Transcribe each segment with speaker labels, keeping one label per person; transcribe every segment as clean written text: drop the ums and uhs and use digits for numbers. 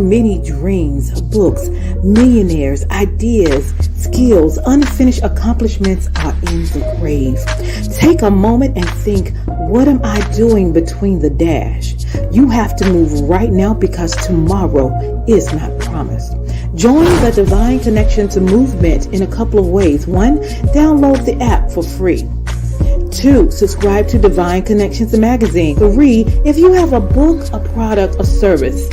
Speaker 1: many dreams, books, millionaires, ideas, skills, unfinished accomplishments are in the grave. Take a moment and think, what am I doing between the dash? You have to move right now because tomorrow is not promised. Join the Divine Connections movement in a couple of ways. 1, download the app for free. 2, subscribe to Divine Connections magazine. 3, if you have a book, a product, a service,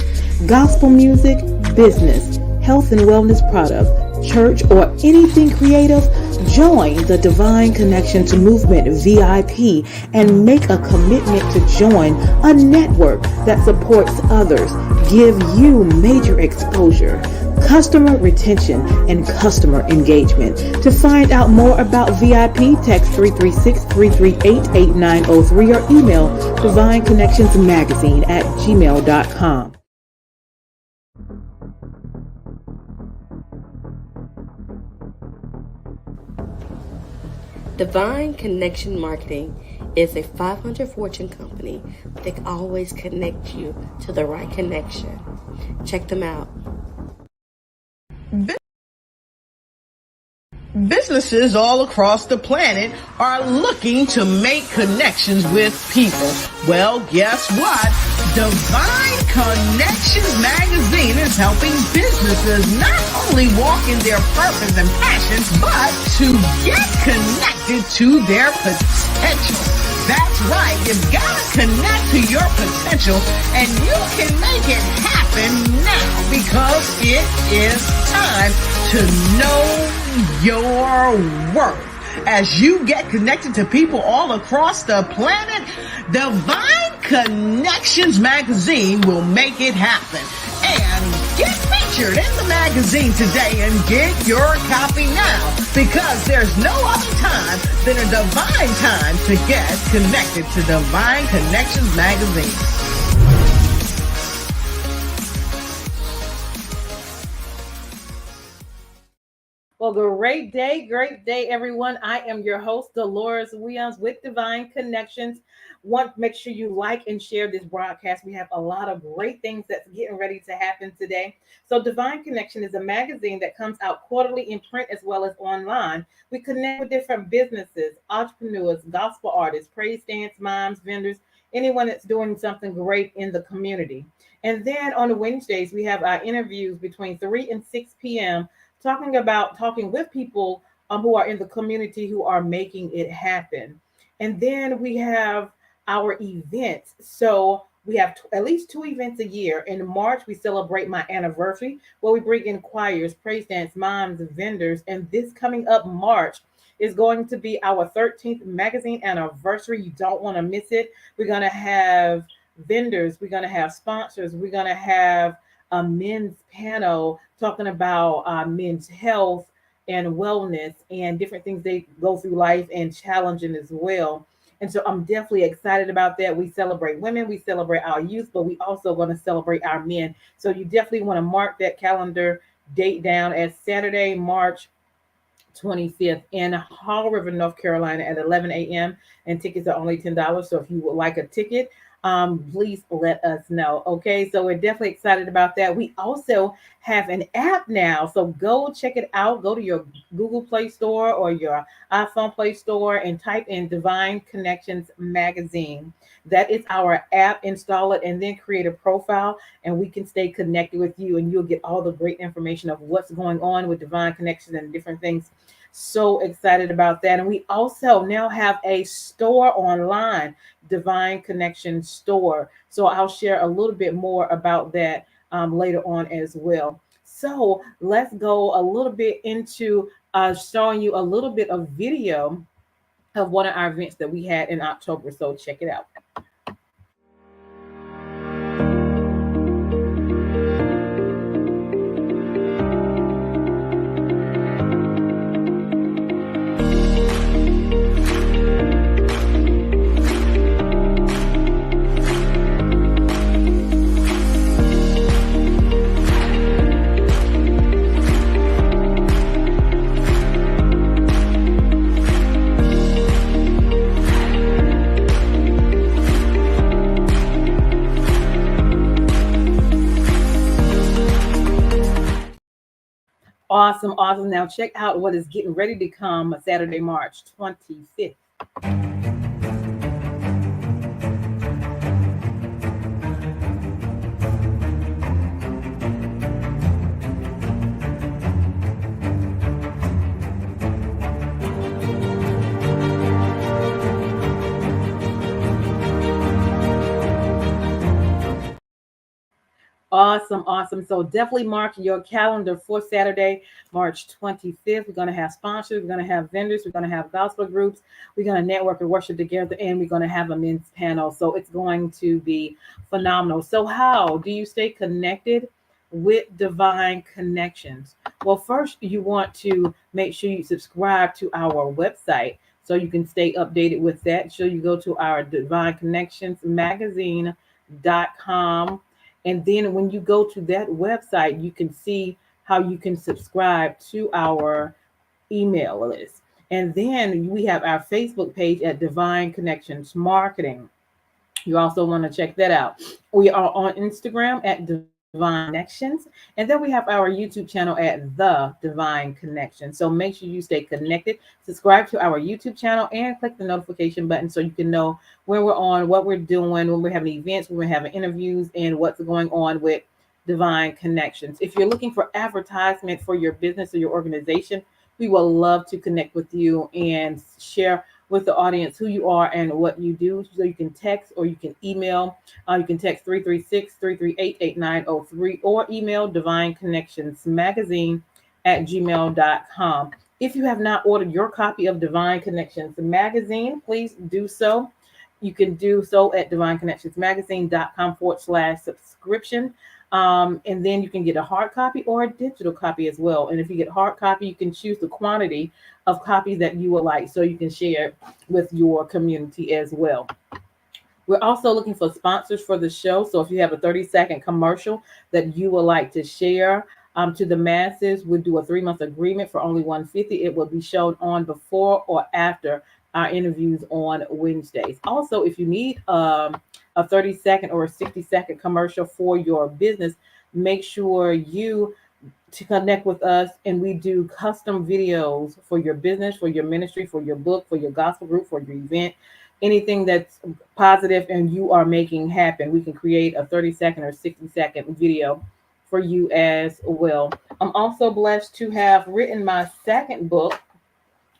Speaker 1: gospel music, business, health and wellness product, church, or anything creative, join the Divine Connections Movement VIP and make a commitment to join a network that supports others, give you major exposure, customer retention, and customer engagement. To find out more about VIP, text 336-338-8903 or email divineconnectionsmagazine@gmail.com.
Speaker 2: Divine Connection Marketing is a 500 Fortune company that can always connect you to the right connection. Check them out.
Speaker 3: Businesses all across the planet are looking to make connections with people. Well, guess what? Divine Connections Magazine is helping businesses not only walk in their purpose and passions, but to get connected to their potential. That's right. You've got to connect to your potential, and you can make it happen now because it is time to know your worth. As you get connected to people all across the planet, Divine Connections Magazine will make it happen. And get featured in the magazine today and get your copy now, because there's no other time than a divine time to get connected to Divine Connections Magazine.
Speaker 1: Well, great day, everyone. I am your host, Deloris Williams with Divine Connections. Make sure you like and share this broadcast. We have a lot of great things that's getting ready to happen today. So Divine Connection is a magazine that comes out quarterly in print as well as online. We connect with different businesses, entrepreneurs, gospel artists, praise dance moms, vendors, anyone that's doing something great in the community. And then on the Wednesdays, we have our interviews between 3 and 6 p.m. talking with people who are in the community who are making it happen. And then we have our events. So we have at least 2 events a year. In March, we celebrate my anniversary, where we bring in choirs, praise dance moms, vendors. And this coming up March is going to be our 13th magazine anniversary. You don't want to miss it. We're going to have vendors. We're going to have sponsors. We're going to have a men's panel talking about men's health and wellness and different things they go through life and challenging as well. And so I'm definitely excited about that. We celebrate women, we celebrate our youth, but we also want to celebrate our men. So you definitely want to mark that calendar date down as Saturday, March 25th in Hall River, North Carolina at 11 a.m. And tickets are only $10. So if you would like a ticket, please let us know. Okay, so we're definitely excited about that. We also have an app now, so go check it out. Go to your Google Play Store or your iPhone Play Store and type in Divine Connections Magazine. That is our app. Install it and then create a profile, and we can stay connected with you, and you'll get all the great information of what's going on with Divine Connections and different things. So excited about that. And we also now have a store online, Divine Connection Store. So I'll share a little bit more about that later on as well. So let's go a little bit into showing you a little bit of video of one of our events that we had in October. So check it out. Awesome, awesome. Now check out what is getting ready to come Saturday, March 25th. Awesome, awesome. So definitely mark your calendar for Saturday, March 25th. We're going to have sponsors, we're going to have vendors, we're going to have gospel groups, we're going to network and worship together, and we're going to have a men's panel. So it's going to be phenomenal. So, how do you stay connected with divine connections? Well, first, you want to make sure you subscribe to our website so you can stay updated with that. So, you go to our Divine Connections magazine.com, and then when you go to that website, you can see how you can subscribe to our email list. And then we have our Facebook page at Divine Connections Marketing. You also want to check that out. We are on Instagram at Divine Connections. And then we have our YouTube channel at The Divine Connection. So make sure you stay connected. Subscribe to our YouTube channel and click the notification button so you can know when we're on, what we're doing, when we're having events, when we're having interviews, and what's going on with Divine Connections. If you're looking for advertisement for your business or your organization, we will love to connect with you and share with the audience who you are and what you do. So you can text or you can email. You can text 336-338-8903 or email Divine Connections Magazine at gmail.com. If you have not ordered your copy of Divine Connections Magazine, please do so. You can do so at divineconnectionsmagazine.com/subscription. And then you can get a hard copy or a digital copy as well. And if you get hard copy, you can choose the quantity of copies that you would like so you can share with your community as well. We're also looking for sponsors for the show. So if you have a 30-second commercial that you would like to share to the masses, we'll do a 3-month agreement for only $150. It will be shown on before or after our interviews on Wednesdays. Also, if you need a 30-second or a 60-second commercial for your business, make sure you to connect with us, and we do custom videos for your business, for your ministry, for your book, for your gospel group, for your event, anything that's positive and you are making happen. We can create a 30-second or 60-second video for you as well. I'm also blessed to have written my second book,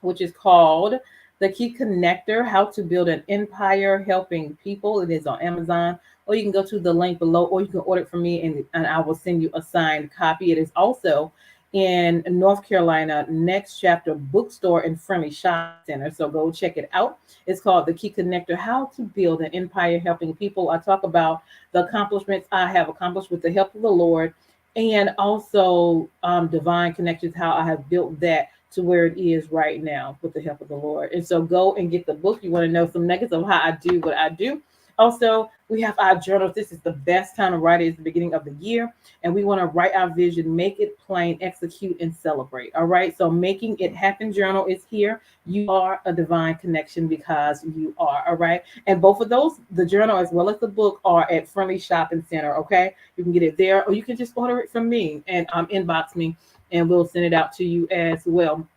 Speaker 1: which is called The Key Connector: How to Build an Empire Helping People. It is on Amazon, or you can go to the link below, or you can order it from me and I will send you a signed copy. It is also in North Carolina Next Chapter Bookstore and Friendly Shopping Center. So go check it out. It's called The Key Connector: How to Build an Empire Helping People. I talk about the accomplishments I have accomplished with the help of the Lord, and also divine connections, how I have built that to where it is right now with the help of the Lord. And so go and get the book. You want to know some nuggets of how I do what I do. Also, we have our journals. This is the best time to write it. It's the beginning of the year, and we want to write our vision, make it plain, execute, and celebrate. All right. So Making It Happen journal is here. You are a divine connection because you are. All right. And both of those, the journal as well as the book, are at Friendly Shopping Center. Okay. You can get it there, or you can just order it from me and inbox me, and we'll send it out to you as well.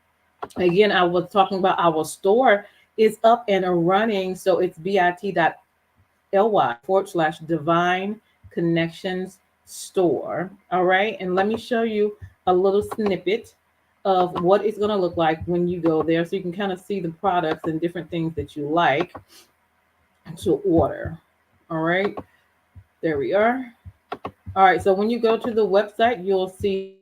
Speaker 1: Again, I was talking about our store is up and running. So it's bit.ly/divine connections store. All right. And let me show you a little snippet of what it's going to look like when you go there, so you can kind of see the products and different things that you like to order. All right. There we are. All right. So when you go to the website, you'll see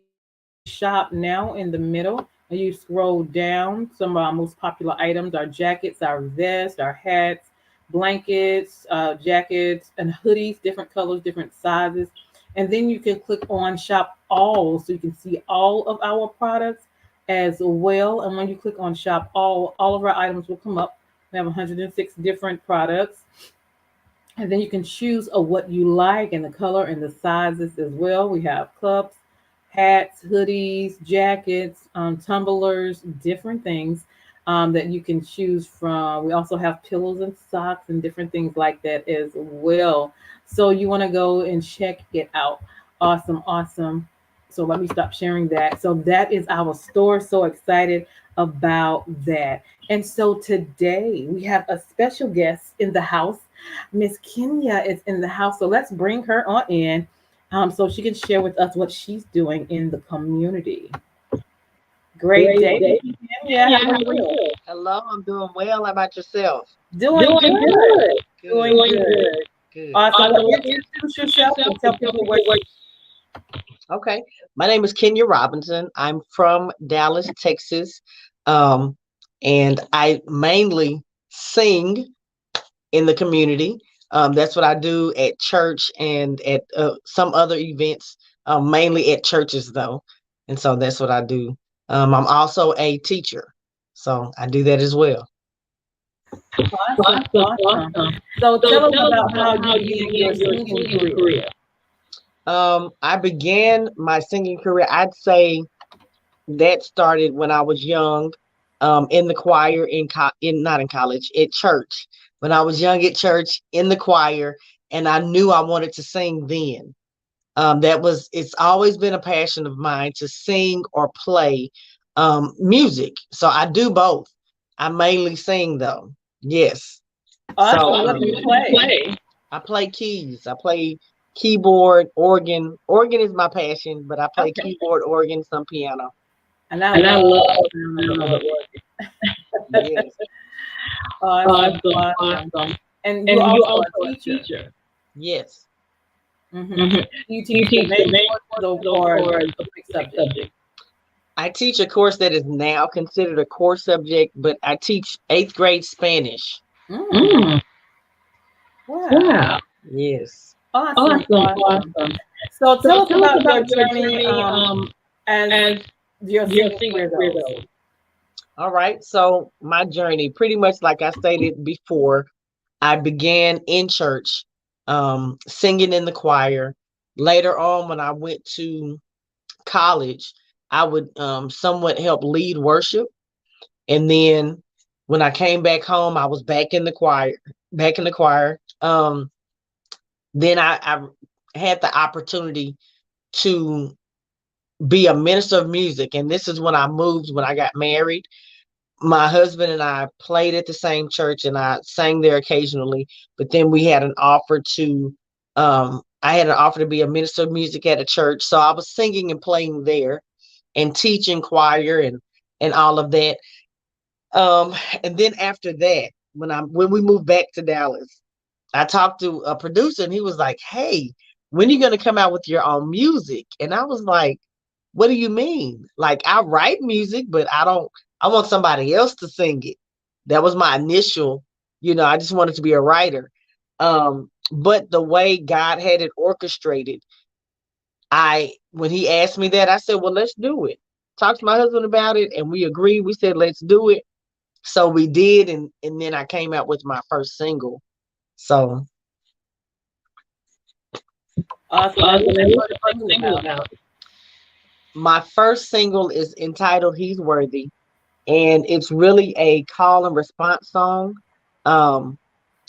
Speaker 1: shop now in the middle. And you scroll down, some of our most popular items: our jackets, our vests, our hats, blankets, jackets, and hoodies, different colors, different sizes. And then you can click on shop all so you can see all of our products as well. And when you click on shop all of our items will come up. We have 106 different products. And then you can choose what you like and the color and the sizes as well. We have cups, hats, hoodies, jackets, tumblers, different things that you can choose from. We also have pillows and socks and different things like that as well. So you want to go and check it out. Awesome, awesome. So let me stop sharing that. So that is our store. So excited about that. And so today we have a special guest in the house. Miss Kenya is in the house. So let's bring her on in so she can share with us what she's doing in the community. Great
Speaker 4: Great
Speaker 1: day,
Speaker 4: day.
Speaker 1: Miss Kenya. How
Speaker 4: Yeah,
Speaker 1: are
Speaker 4: how are
Speaker 1: you?
Speaker 4: you? Hello, I'm doing well. How about yourself?
Speaker 1: Doing
Speaker 4: Doing
Speaker 1: good.
Speaker 4: good.
Speaker 1: Doing
Speaker 4: Good.
Speaker 1: good.
Speaker 4: Good.
Speaker 1: Awesome. Well,
Speaker 4: Awesome. Well,
Speaker 1: introduce
Speaker 4: introduce
Speaker 1: yourself
Speaker 4: yourself
Speaker 1: and tell
Speaker 4: and tell
Speaker 1: people
Speaker 4: people
Speaker 1: what.
Speaker 4: what. Okay. My name is Kenya Robinson. I'm from Dallas, Texas. Um, and I mainly sing in the community. That's what I do at church and at some other events, mainly at churches though. And so that's what I do. I'm also a teacher. So I do that as well.
Speaker 1: Awesome.
Speaker 4: Awesome,
Speaker 1: Awesome.
Speaker 4: awesome.
Speaker 1: So
Speaker 4: So
Speaker 1: tell us
Speaker 4: tell us
Speaker 1: about
Speaker 4: about
Speaker 1: how
Speaker 4: how
Speaker 1: you
Speaker 4: you
Speaker 1: began your
Speaker 4: began your
Speaker 1: singing
Speaker 4: singing
Speaker 1: career.
Speaker 4: career. I began my singing career, I'd say that started when I was young, in the choir in not in college, at church. When I was young at church in the choir, and I knew I wanted to sing then. It's always been a passion of mine to sing or play music. So I do both. I mainly sing though. Yes. So
Speaker 1: Awesome. What do you
Speaker 4: what do you
Speaker 1: play?
Speaker 4: play? I play keys. I play keyboard, organ. Organ is my passion, but I play
Speaker 1: Okay.
Speaker 4: keyboard, organ, some piano.
Speaker 1: And I
Speaker 4: And I
Speaker 1: love
Speaker 4: love
Speaker 1: the
Speaker 4: the
Speaker 1: sound of the
Speaker 4: sound of
Speaker 1: organ.
Speaker 4: the organ. Yes.
Speaker 1: Awesome.
Speaker 4: Awesome,
Speaker 1: Awesome.
Speaker 4: awesome.
Speaker 1: And you're
Speaker 4: And you
Speaker 1: also
Speaker 4: also
Speaker 1: a
Speaker 4: a
Speaker 1: teacher.
Speaker 4: teacher. Yes.
Speaker 1: Mm-hmm.
Speaker 4: Hmm.
Speaker 1: You
Speaker 4: You
Speaker 1: teach the
Speaker 4: teach the
Speaker 1: main
Speaker 4: main
Speaker 1: course
Speaker 4: course
Speaker 1: or
Speaker 4: or
Speaker 1: a
Speaker 4: a
Speaker 1: specific
Speaker 4: specific
Speaker 1: subject.
Speaker 4: subject? I teach a course that is now considered a core subject, but I teach eighth grade Spanish.
Speaker 1: Mm,
Speaker 4: Mm.
Speaker 1: wow.
Speaker 4: Wow. Yes.
Speaker 1: Awesome.
Speaker 4: Awesome,
Speaker 1: Awesome.
Speaker 4: awesome.
Speaker 1: So
Speaker 4: So
Speaker 1: tell us
Speaker 4: tell us
Speaker 1: about your
Speaker 4: about your
Speaker 1: journey
Speaker 4: journey
Speaker 1: as
Speaker 4: as
Speaker 1: your
Speaker 4: your
Speaker 1: singing
Speaker 4: singing
Speaker 1: career
Speaker 4: career
Speaker 1: goes.
Speaker 4: goes. All right. So my journey, pretty much like I stated before, I began in church, singing in the choir. Later on, when I went to college, I would somewhat help lead worship. And then when I came back home, I was back in the choir, back in the choir. Then I had the opportunity to be a minister of music. And this is when I moved, when I got married. My husband and I played at the same church and I sang there occasionally, but then we had an offer to I had an offer to be a minister of music at a church. So I was singing and playing there and teaching choir and all of that. Um and then after that, when we moved back to Dallas, I talked to a producer and he was like, "Hey, when are you going to come out with your own music?" And I was like, "What do you mean? Like I write music, but I want somebody else to sing it." That was my initial, I just wanted to be a writer. But the way God had it orchestrated, when he asked me that, I said, "Well, let's do it." Talked to my husband about it and we agreed. We said, "Let's do it." So we did, and then I came out with my first single. So
Speaker 1: Awesome. And
Speaker 4: awesome.
Speaker 1: what's
Speaker 4: And
Speaker 1: your
Speaker 4: what's
Speaker 1: first
Speaker 4: the first
Speaker 1: single
Speaker 4: single
Speaker 1: about?
Speaker 4: about? My first single is entitled "He's Worthy," and it's really a call and response song um,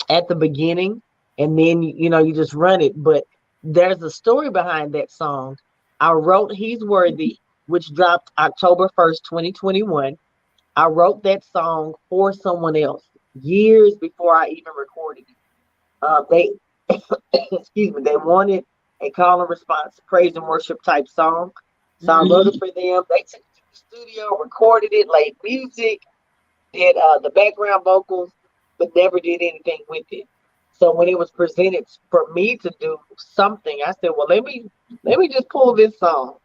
Speaker 4: at the beginning, and then you just run it. But there's a story behind that song. I wrote "He's Worthy," which dropped October 1st, 2021. I wrote that song for someone else years before I even recorded it. They excuse me, they wanted a call and response, praise and worship type song. So I wrote it for them. They took it to the studio, recorded it, laid music, did the background vocals, but never did anything with it. So when it was presented for me to do something, I said, "Well, let me just pull this song."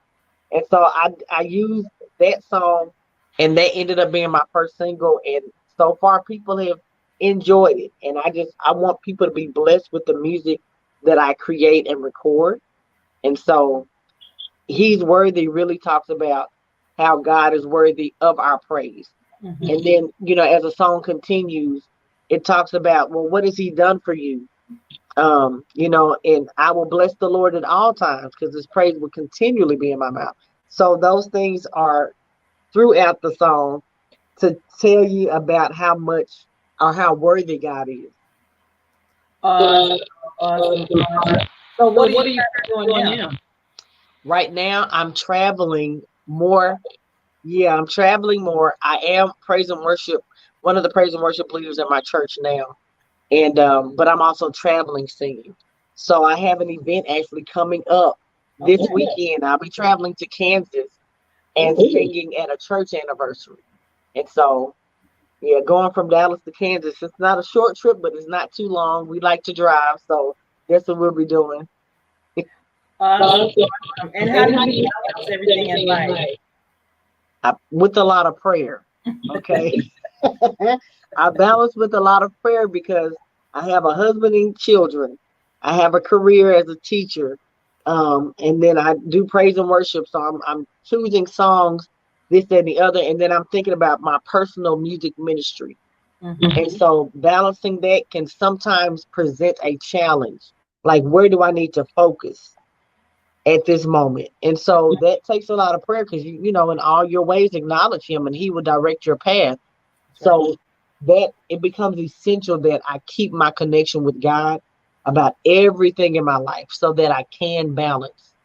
Speaker 4: And so I used that song, and that ended up being my first single. And so far, people have enjoyed it. And I want people to be blessed with the music that I create and record. And so He's Worthy really talks about how God is worthy of our praise.
Speaker 1: Mm-hmm.
Speaker 4: And then, as the song continues, it talks about, well, what has He done for you? And I will bless the Lord at all times because His praise will continually be in my mouth. So those things are throughout the song to tell you about how much or how worthy God is.
Speaker 1: Awesome.
Speaker 4: Uh,
Speaker 1: Awesome.
Speaker 4: uh,
Speaker 1: Awesome. So
Speaker 4: so
Speaker 1: what are you
Speaker 4: what are you
Speaker 1: currently doing
Speaker 4: doing
Speaker 1: now?
Speaker 4: now? Right now, I'm traveling more. Yeah, I'm traveling more. I am praise and worship, one of the praise and worship leaders at my church now. And but I'm also traveling singing. So I have an event actually coming up this
Speaker 1: Okay.
Speaker 4: weekend. I'll be traveling to Kansas and
Speaker 1: Ooh.
Speaker 4: singing at a church anniversary. And so, yeah, going from Dallas to Kansas, it's not a short trip, but it's not too long. We like to drive, so that's what we'll be doing.
Speaker 1: Awesome.
Speaker 4: Awesome.
Speaker 1: Awesome. And how do you balance everything in life?
Speaker 4: With a lot of prayer. Okay. I balance with a lot of prayer because I have a husband and children. I have a career as a teacher. And then I do praise and worship. So I'm choosing songs, this, that, and the other. And then I'm thinking about my personal music ministry.
Speaker 1: Mhm.
Speaker 4: And so balancing that can sometimes present a challenge. Like, where do I need to focus at this moment? And so that takes a lot of prayer because you know, in all your ways, acknowledge him and he will direct your path. So that it becomes essential that I keep my connection with God about everything in my life so that I can balance,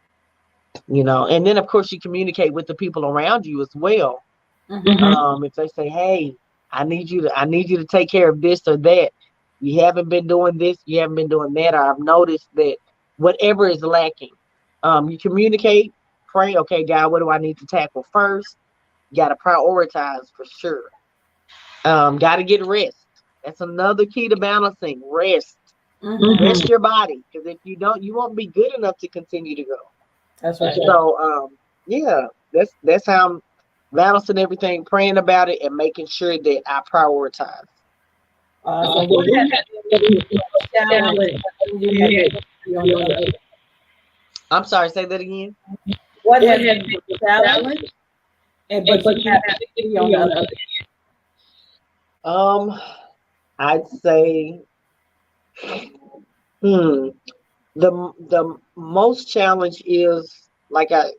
Speaker 4: you know. And then of course you communicate with the people around you as well. If they say, hey, I need you to take care of this or that. You haven't been doing this, you haven't been doing that, or I've noticed that whatever is lacking. You communicate, pray, okay, God, what do I need to tackle first? You gotta prioritize for sure. Got to get rest. That's another key to balancing. Rest. Rest your body, because if you don't, you won't be good enough to continue to go.
Speaker 1: That's right.
Speaker 4: So, yeah, that's how I'm balancing everything, praying about it, and making sure that I prioritize.
Speaker 1: Awesome. What has been the challenge you had to be on the other?
Speaker 4: I'm sorry, say that again.
Speaker 1: What has been the challenge? And but you have to be on the other.
Speaker 4: Um, I'd say, hmm, the most challenge is like I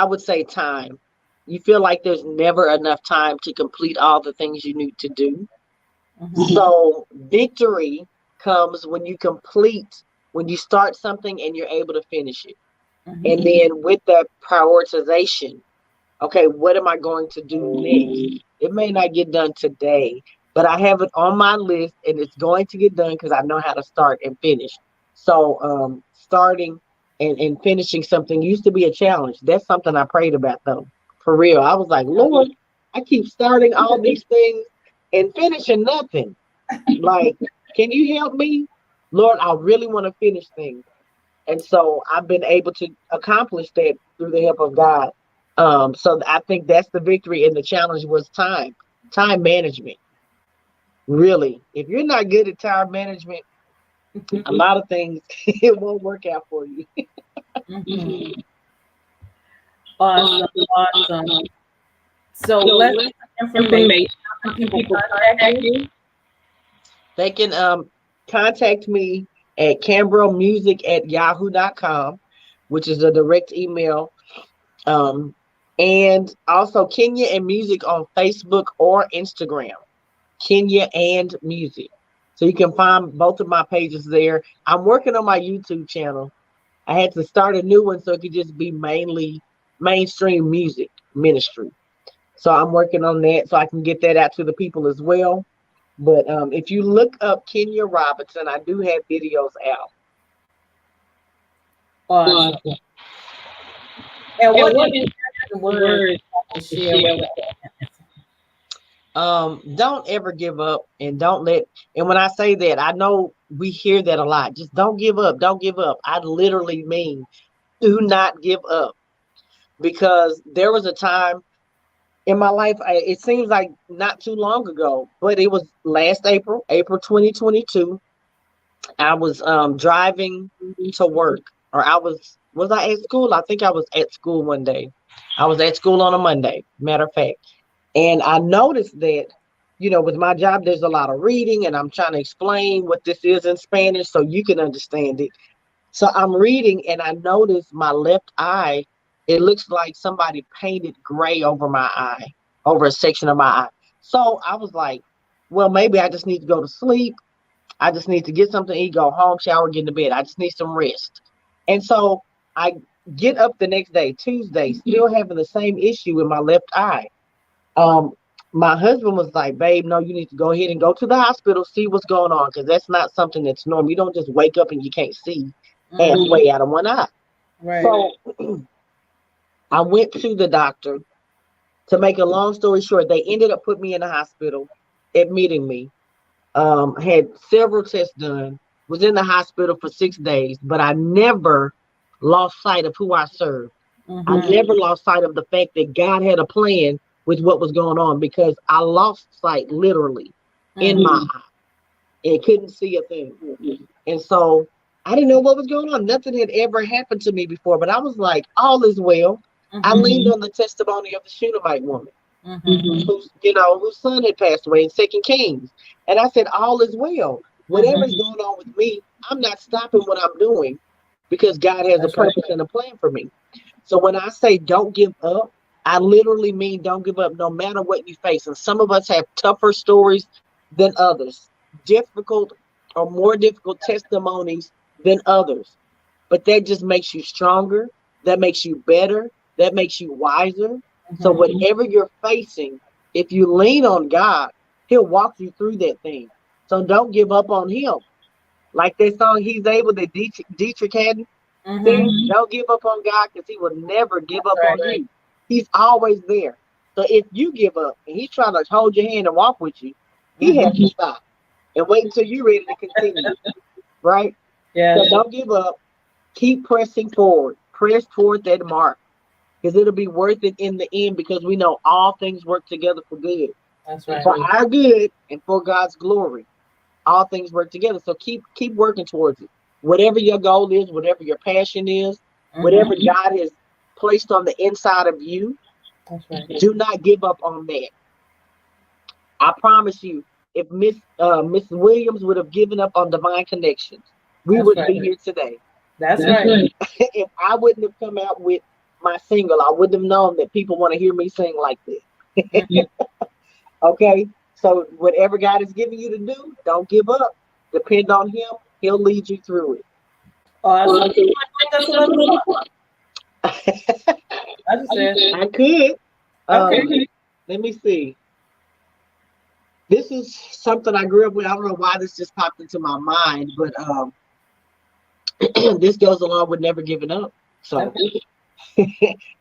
Speaker 4: would say time. You feel like there's never enough time to complete all the things you need to do. So victory comes when you complete, when you start something and you're able to finish it. And then with that prioritization, okay, what am I going to do next? It may not get done today, but I have it on my list and it's going to get done because I know how to start and finish. So starting and finishing something used to be a challenge. That's something I prayed about though. For real. I was like, Lord, I keep starting all these things and finishing nothing. Like, can you help me? Lord, I really want to finish things. And so I've been able to accomplish that through the help of God. So I think that's the victory, and the challenge was time management. Really, if you're not good at time management, a lot of things it won't work out for you.
Speaker 1: Awesome. Awesome. So let's get some information. How can people contact you?
Speaker 4: They can contact me at canberramusic@yahoo.com, which is a direct email. And also Kenya and Music on Facebook or Instagram. Kenya and Music. So you can find both of my pages there. I'm working on my YouTube channel. I had to start a new one so it could just be mainly mainstream music ministry. So I'm working on that so I can get that out to the people as well. But if you look up Kenya Robinson, I do have videos out.
Speaker 1: Awesome. And what is the word to share with
Speaker 4: Don't ever give up, and don't let, and when I say that, I know we hear that a lot. Just don't give up, don't give up. I literally mean do not give up, because there was a time in my life, it seems like not too long ago, but it was last April 2022. I was driving to work, or was I at school? I think I was at school one day. I was at school on a Monday, matter of fact. And I noticed that, you know, with my job, there's a lot of reading, and I'm trying to explain what this is in Spanish so you can understand it. So I'm reading, and I noticed my left eye, it looks like somebody painted gray over my eye, over a section of my eye. So I was like, well, maybe I just need to go to sleep. I just need to get something to eat, go home, shower, get into bed. I just need some rest. And so I Get up the next day, Tuesday, still having the same issue with my left eye. Um, my husband was like, "Babe, no, you need to go ahead and go to the hospital, see what's going on, because that's not something that's normal. You don't just wake up and you can't see halfway out of one eye."
Speaker 1: Right.
Speaker 4: So I went to the doctor. To make a long story short, they ended up putting me in the hospital, admitting me. Had several tests done, was in the hospital for 6 days, but I never lost sight of who I served. I never lost sight of the fact that God had a plan with what was going on, because I lost sight literally in my eye and couldn't see a thing. And so I didn't know what was going on. Nothing had ever happened to me before, but I was like, all is well. I leaned on the testimony of the Shunammite woman, whose son had passed away in 2 Kings. And I said, all is well. Whatever's going on with me, I'm not stopping what I'm doing, because God has a purpose and a plan for me. So when I say don't give up, I literally mean don't give up no matter what you face. And some of us have tougher stories than others, difficult or more difficult testimonies than others. But that just makes you stronger. That makes you better. That makes you wiser. So whatever you're facing, if you lean on God, He'll walk you through that thing. So don't give up on Him. Like that song, He's Able, that Dietrich had. Don't give up on God, because He will never give up on you. He's always there. So if you give up and He's trying to hold your hand and walk with you, He has to stop and wait until you're ready to continue. Right?
Speaker 1: Yeah.
Speaker 4: So don't give up. Keep pressing forward. Press toward that mark, because it'll be worth it in the end, because we know all things work together for good.
Speaker 1: That's right.
Speaker 4: For our good and for God's glory. All things work together. So keep working towards it. Whatever your goal is, whatever your passion is, whatever God has placed on the inside of you,
Speaker 1: That's right.
Speaker 4: do not give up on that. I promise you, if Miss Williams would have given up on Divine Connections, we wouldn't be here today.
Speaker 1: That's right.
Speaker 4: If I wouldn't have come out with my single, I wouldn't have known that people want to hear me sing like this. Okay? So whatever God is giving you to do, don't give up. Depend on Him. He'll lead you through it.
Speaker 1: Awesome. I just said.
Speaker 4: I could.
Speaker 1: Okay.
Speaker 4: Let me see. This is something I grew up with. I don't know why this just popped into my mind, but this goes along with never giving up. So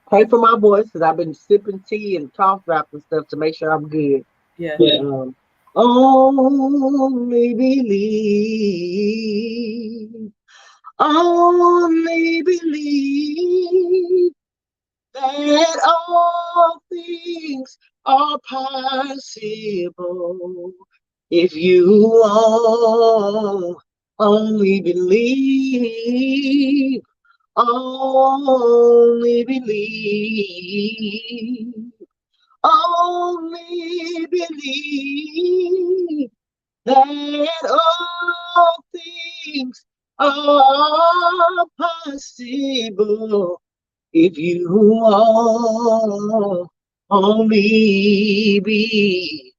Speaker 4: pray for my voice, because I've been sipping tea and cough drops and stuff to make sure I'm good.
Speaker 1: Yeah.
Speaker 4: Only believe, only believe that all things are possible if you only believe, only believe. Only believe that all things are possible if you only believe.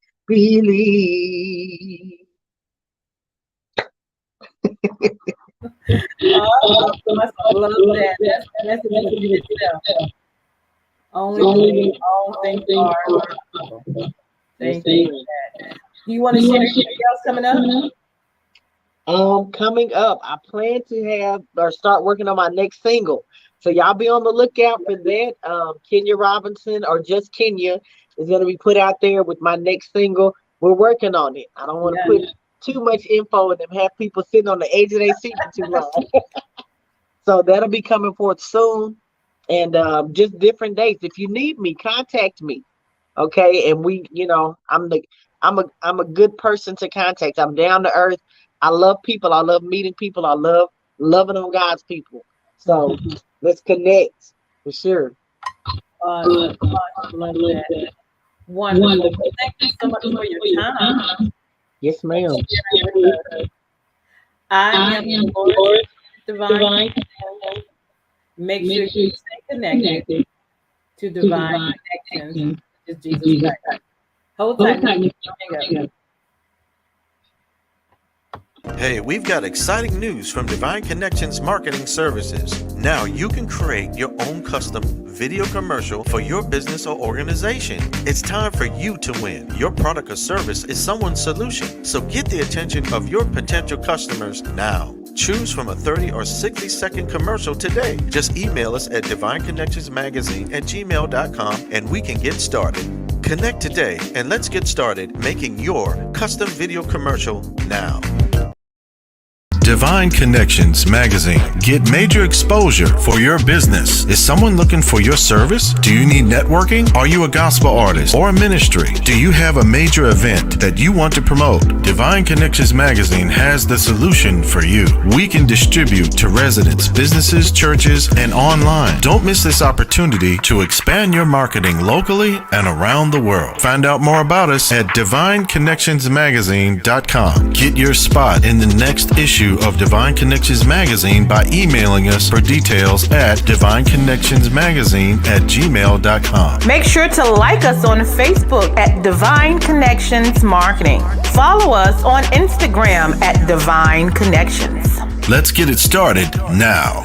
Speaker 1: I love that. That's the message in itself. Only believe all things are possible. Thank you for that. Do you want to share anything else coming up?
Speaker 4: Coming up, I plan to have or start working on my next single. So y'all be on the lookout for that. Kenya Robinson, or just Kenya, is going to be put out there with my next single. We're working on it. I don't want to put too much info and have people sitting on the edge of their seat for too long. So that'll be coming forth soon. And just different dates. If you need me, contact me. Okay. And we, I'm a good person to contact. I'm down to earth. I love people. I love meeting people. I love loving on God's people. So let's connect for sure.
Speaker 1: Love that. Wonderful. Thank you so much for your time.
Speaker 4: Yes, ma'am.
Speaker 1: I am Deloris Divine. Make sure you stay connected to Divine Connections, which is Jesus Christ. Hold tight.
Speaker 5: Hey, we've got exciting news from Divine Connections Marketing Services. Now you can create your own custom video commercial for your business or organization. It's time for you to win. Your product or service is someone's solution, so get the attention of your potential customers now. Choose from a 30 or 60-second commercial today. Just email us at divineconnectionsmagazine@gmail.com and we can get started. Connect today and let's get started making your custom video commercial now. Divine Connections Magazine. Get major exposure for your business. Is someone looking for your service? Do you need networking? Are you a gospel artist or a ministry? Do you have a major event that you want to promote? Divine Connections Magazine has the solution for you. We can distribute to residents, businesses, churches, and online. Don't miss this opportunity to expand your marketing locally and around the world. Find out more about us at divineconnectionsmagazine.com. Get your spot in the next issue of Divine Connections Magazine by emailing us for details at divineconnectionsmagazine@gmail.com.
Speaker 1: Make sure to like us on Facebook at Divine Connections Marketing. Follow us on Instagram at Divine Connections.
Speaker 5: Let's get it started now.